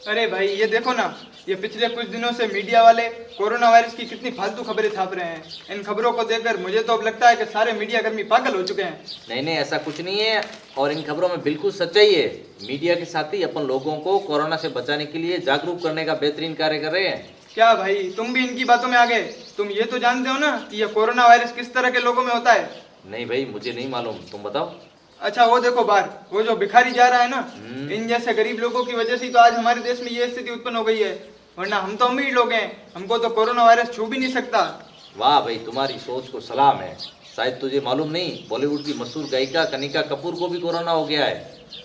अरे भाई ये देखो ना, ये पिछले कुछ दिनों से मीडिया वाले कोरोना वायरस की कितनी फालतू खबरें छाप रहे हैं। इन खबरों को देखकर मुझे तो अब लगता है कि सारे मीडिया कर्मी पागल हो चुके हैं। नहीं नहीं, ऐसा कुछ नहीं है और इन खबरों में बिल्कुल सच्चाई है। मीडिया के साथ ही अपन लोगों को कोरोना से बचाने के लिए जागरूक करने का बेहतरीन कार्य कर रहे हैं। क्या भाई तुम भी इनकी बातों में आ गए? तुम ये तो जानते हो ना कि ये कोरोना वायरस किस तरह के लोगों में होता है? नहीं भाई, मुझे नहीं मालूम, तुम बताओ। अच्छा वो देखो बाहर, वो जो भिखारी जा रहा है ना, इन जैसे गरीब लोगों की वजह से ही तो आज हमारे देश में ये स्थिति उत्पन्न हो गई है। वरना हम तो अमीर लोग हैं, हमको तो कोरोना वायरस छू भी नहीं सकता। वाह भाई, तुम्हारी सोच को सलाम है। शायद तुझे मालूम नहीं, बॉलीवुड की मशहूर गायिका कनिका कपूर को भी कोरोना हो गया है।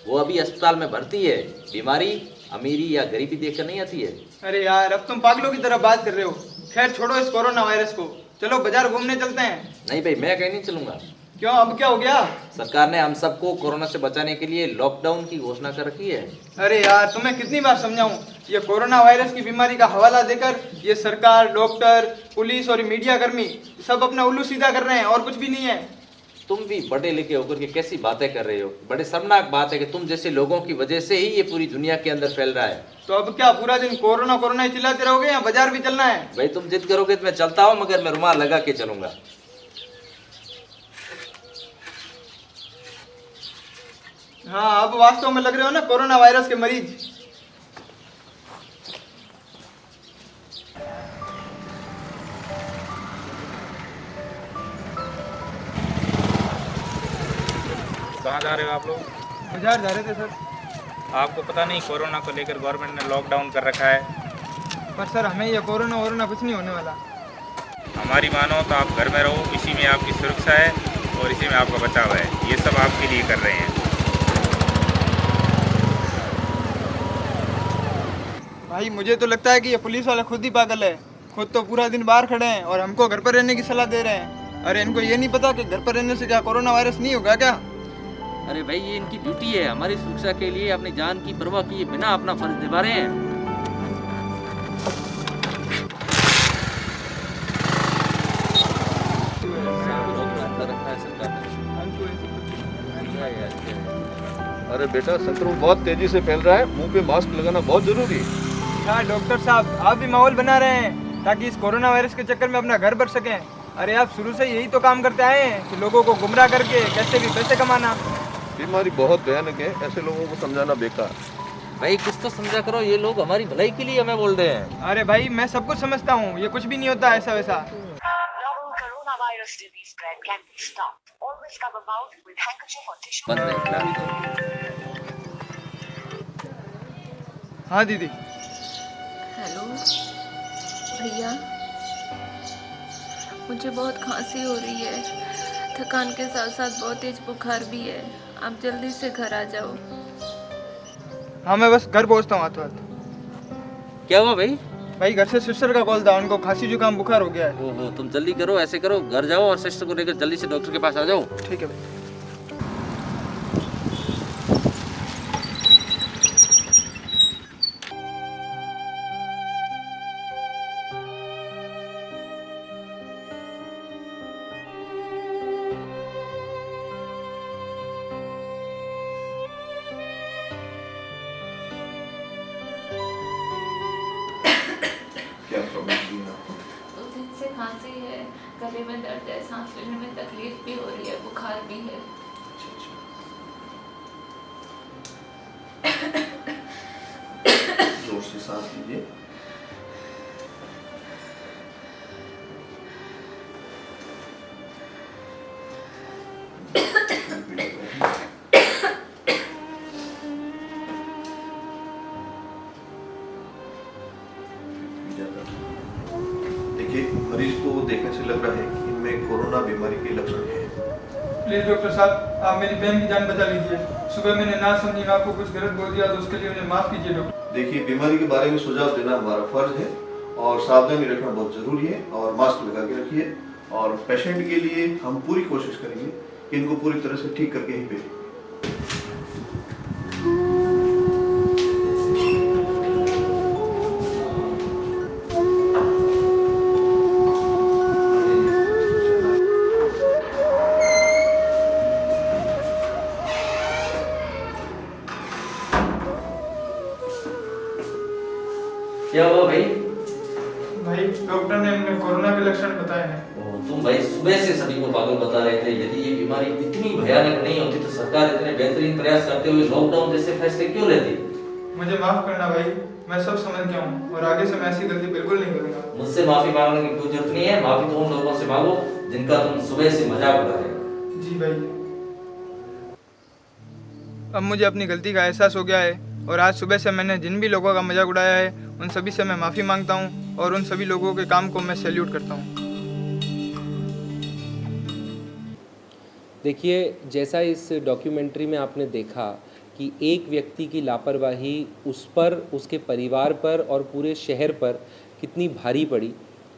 वो अभी अस्पताल में भर्ती है। बीमारी अमीरी या गरीबी देखकर नहीं आती है। अरे यार अब तुम पागलों की तरह बात कर रहे हो। खैर छोड़ो इस कोरोना वायरस को, चलो बाजार घूमने चलते हैं। नहीं भाई, मैं कहीं नहीं चलूंगा। क्यों, अब क्या हो गया? सरकार ने हम सबको कोरोना से बचाने के लिए लॉकडाउन की घोषणा कर रखी है। अरे यार तुम्हें कितनी बार समझाऊं, ये कोरोना वायरस की बीमारी का हवाला देकर ये सरकार, डॉक्टर, पुलिस और मीडिया कर्मी सब अपना उल्लू सीधा कर रहे हैं और कुछ भी नहीं है। तुम भी बड़े लिखे होकर के कैसी बातें कर रहे हो। बड़े शर्मनाक बात है कि तुम जैसे लोगों की वजह से ही ये पूरी दुनिया के अंदर फैल रहा है। तो अब क्या पूरा दिन कोरोना कोरोना ही चिल्लाते रहोगे या बाजार भी चलना है? भाई तुम जिद करोगे तो मैं चलता हूँ, मगर मैं रुमाल लगा के चलूंगा। हाँ अब वास्तव में लग रहे हो ना कोरोना वायरस के मरीज। कहाँ जा रहे हो आप लोग? बाजार जा रहे थे सर। आपको पता नहीं कोरोना को लेकर गवर्नमेंट ने लॉकडाउन कर रखा है? पर सर हमें ये कोरोना वोरोना कुछ नहीं होने वाला। हमारी मानो तो आप घर में रहो, इसी में आपकी सुरक्षा है और इसी में आपका बचाव है। ये सब आपके लिए कर रहे हैं। भाई मुझे तो लगता है कि ये पुलिस वाले खुद ही पागल है। खुद तो पूरा दिन बाहर खड़े हैं और हमको घर पर रहने की सलाह दे रहे हैं। अरे इनको ये नहीं पता कि घर पर रहने से क्या कोरोना वायरस नहीं होगा क्या? अरे भाई, ये इनकी ड्यूटी है। हमारी सुरक्षा के लिए अपनी जान की परवाह किए बिना अपना फर्ज निभा रहे हैं। अरे बेटा, संक्रमण बहुत तेजी से फैल रहा है, मुंह पे मास्क लगाना बहुत जरूरी है। हाँ डॉक्टर साहब, आप भी माहौल बना रहे हैं ताकि इस कोरोना वायरस के चक्कर में अपना घर भर सकें। अरे आप शुरू से यही तो काम करते आए हैं कि लोगों को गुमराह करके कैसे भी पैसे कमाना। बीमारी बहुत भयानक है, ऐसे लोगों को समझाना बेकार। भाई कुछ तो समझा करो, ये लोग हमारी भलाई के लिए हमें बोल रहे हैं। अरे भाई मैं सब कुछ समझता हूँ, ये कुछ भी नहीं होता ऐसा वैसा। Novel coronavirus disease spread can be stopped. Always cover mouth with handkerchief or tissue. बंद है, खिला दो। हाँ दीदी। हेलो भैया, मुझे बहुत खांसी हो रही है, थकान के साथ साथ बहुत तेज बुखार भी है। आप जल्दी से घर आ जाओ। हाँ मैं बस घर पहुँचता हूँ हाथों हाथ। क्या हुआ भाई? भाई घर से सिस्टर का कॉल था, उनको खांसी जुकाम बुखार हो गया है। ओहो, तुम जल्दी करो, ऐसे करो, घर जाओ और सिस्टर को लेकर जल्दी से डॉक्टर के पास आ जाओ। ठीक है भाई। क्या प्रॉब्लम है आपको? 2 दिन से खांसी है, गले में दर्द है, सांस लेने में तकलीफ भी हो रही है, बुखार भी है। जोर से सांस लीजिए। देखिए, मरीज को देखने से लग रहा है कि इनमें कोरोना बीमारी के लक्षण हैं। प्लीज डॉक्टर साहब, आप मेरी बहन की जान बचा लीजिए। सुबह मैंने ना समझी मैं आपको कुछ गलत बोल दिया तो उसके लिए मुझे माफ कीजिए डॉक्टर। देखिए, बीमारी के बारे में सुझाव देना हमारा फर्ज है और सावधानी रखना बहुत जरूरी है और मास्क लगा के रखिए। और पेशेंट के लिए हम पूरी कोशिश करेंगे कि इनको पूरी तरह से ठीक करके ही भेजें। क्या हुआ भाई? भाई डॉक्टर ने हमें कोरोना के लक्षण बताए हैं। तुम भाई सुबह से सभी को पागल बता रहे थे। यदि ये बीमारी इतनी भयानक नहीं होती तो सरकार इतने बेहतरीन प्रयास करते हुए लॉकडाउन जैसे फैसले क्यों लेती? मुझे माफ करना भाई, मैं सब समझ गया हूँ और आगे से मैं ऐसी गलती बिल्कुल नहीं करूँगा। मुझसे माफी मांगने की कोई जरूरत नहीं है। माफी तो उन लोगों से मांगो जिनका तुम सुबह से मजाक उड़ा रहे हो। जी भाई। अब मुझे अपनी गलती का एहसास हो गया है और आज सुबह से मैंने जिन भी लोगों का मजाक उड़ाया है उन सभी से मैं माफ़ी मांगता हूँ और उन सभी लोगों के काम को मैं सैल्यूट करता हूँ। देखिए, जैसा इस डॉक्यूमेंट्री में आपने देखा कि एक व्यक्ति की लापरवाही उस पर, उसके परिवार पर और पूरे शहर पर कितनी भारी पड़ी,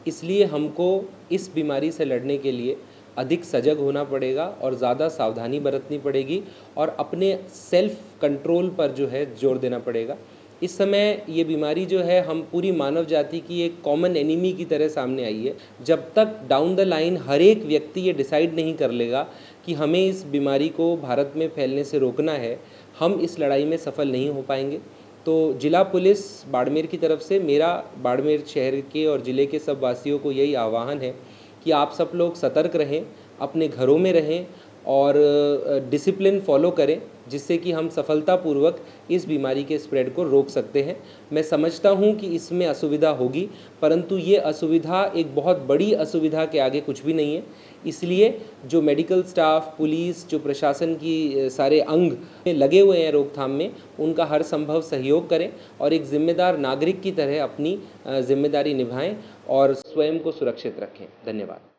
इसलिए हमको इस बीमारी से लड़ने के लिए अधिक सजग होना पड़ेगा और ज़्यादा सावधानी बरतनी पड़ेगी और अपने सेल्फ कंट्रोल पर जो है जोर देना पड़ेगा। इस समय ये बीमारी जो है हम पूरी मानव जाति की एक कॉमन एनिमी की तरह सामने आई है। जब तक डाउन द लाइन हर एक व्यक्ति ये डिसाइड नहीं कर लेगा कि हमें इस बीमारी को भारत में फैलने से रोकना है, हम इस लड़ाई में सफल नहीं हो पाएंगे। तो जिला पुलिस बाड़मेर की तरफ से मेरा बाड़मेर शहर के और ज़िले के सब वासियों को यही आह्वान है कि आप सब लोग सतर्क रहें, अपने घरों में रहें और डिसिप्लिन फॉलो करें, जिससे कि हम सफलतापूर्वक इस बीमारी के स्प्रेड को रोक सकते हैं। मैं समझता हूं कि इसमें असुविधा होगी, परंतु ये असुविधा एक बहुत बड़ी असुविधा के आगे कुछ भी नहीं है। इसलिए जो मेडिकल स्टाफ, पुलिस, जो प्रशासन की सारे अंग लगे हुए हैं रोकथाम में, उनका हर संभव सहयोग करें और एक जिम्मेदार नागरिक की तरह अपनी जिम्मेदारी निभाएं और स्वयं को सुरक्षित रखें। धन्यवाद।